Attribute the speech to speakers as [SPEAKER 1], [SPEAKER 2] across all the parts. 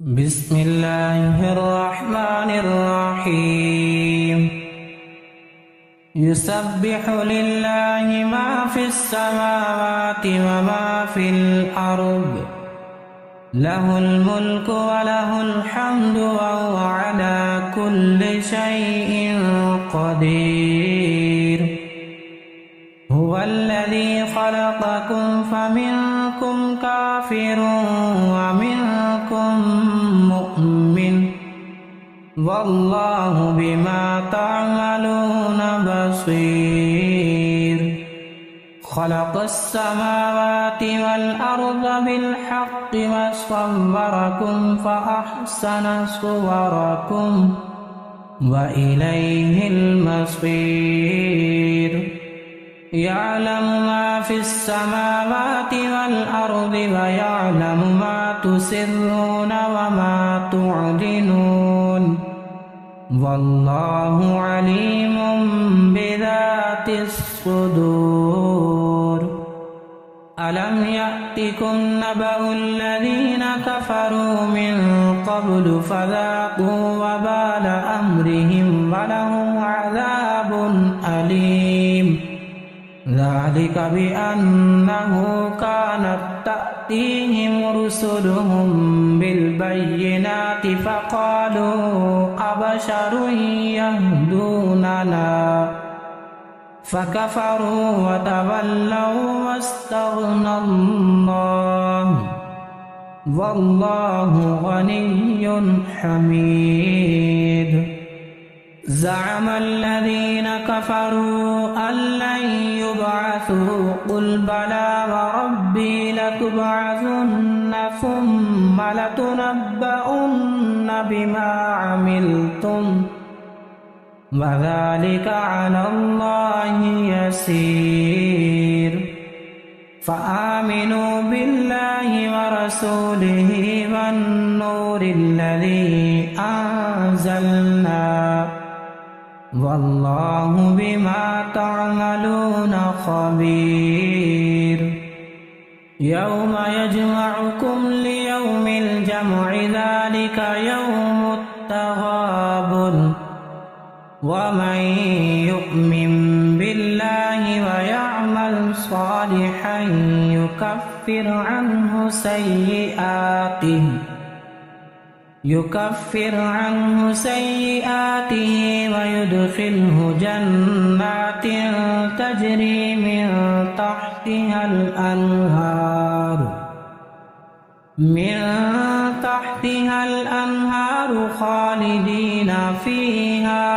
[SPEAKER 1] بسم الله الرحمن الرحيم يسبح لله ما في السماوات وما في الأرض له الملك وله الحمد وهو على كل شيء قدير هو الذي خلقكم فمنكم كافر ومنكم مؤمن والله بما تعملون بصير خلق السماوات والأرض بالحق وصوركم فأحسن صوركم وإليه المصير يعلم ما في السماوات والأرض ويعلم ما تسرون وما تعلنون والله عليم بذات الصدور ألم يأتكم نبأ الذين كفروا من قبل فذاقوا وبال أمرهم ولهم عذاب أليم ذلك بأنه كانت تأتيهم رسلهم بالبينات فقالوا أبشر يهدوننا فكفروا وتولوا واستغنى الله والله غني حميد زعم الذين كفروا أن لن يبعثوا قل بلى وربي لتبعثن ثم لتنبؤن بما عملتم وذلك على الله يسير فآمنوا بالله ورسوله والنور الذي أنزلنا والله بما تعملون خبير يوم يجمعكم ليوم الجمع ذلك يوم التغابن ومن يؤمن بالله ويعمل صالحا يكفر عنه سيئاته ويدخله جنات تجري من تحتها الأنهار خالدين فيها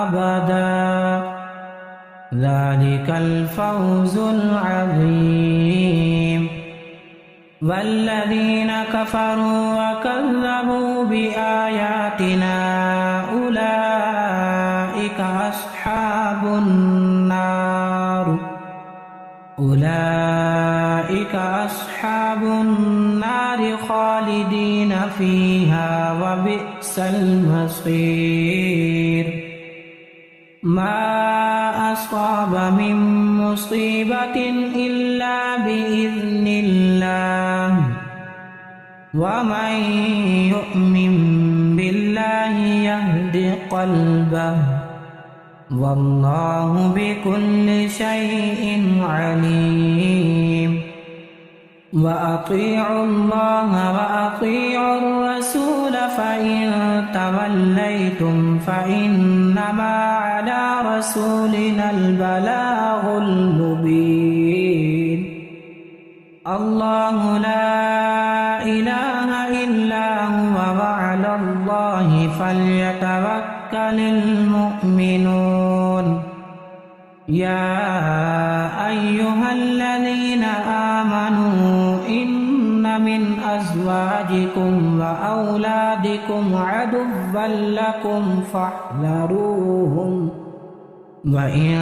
[SPEAKER 1] أبدا ذلك الفوز العظيم والذين كفروا وكذبوا بآياتنا أولئك أصحاب النار خالدين فيها وبئس المصير ما أصاب من مصيبة إلا بإذن الله ومن يؤمن بالله يهد قلبه والله بكل شيء عليم وأطيعوا الله وأطيعوا الرسول فإن توليتم فإنما على رسولنا البلاغ المبين الله لا إله إلا هو وعلى الله فليتوكل المؤمنون يا أيها الذين آمنوا إن من أزواجكم وأولادكم عدوا لكم فاحذروهم وإن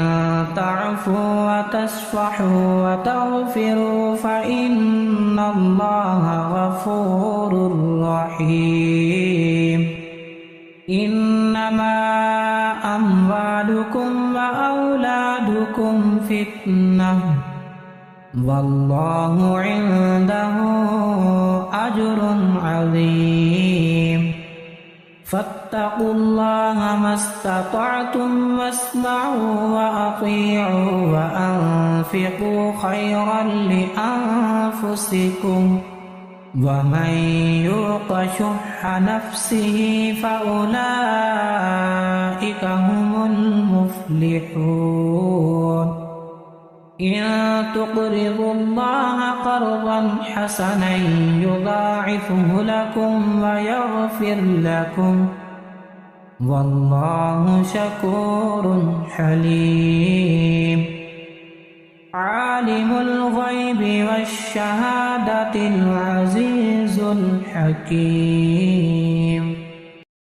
[SPEAKER 1] تعفوا وتصفحوا وتغفروا فإن الله غفور رحيم إنما أموالكم وأولادكم فتنة والله عنده أجر عظيم فاتقوا الله ما استطعتم واسمعوا وأطيعوا وأنفقوا خيرا لأنفسكم ومن يوق شح نفسه فأولئك هم المفلحون إن تقرضوا الله قرضا حسنا يضاعفه لكم ويغفر لكم والله شكور حليم عالم الغيب والشهادة العزيز الحكيم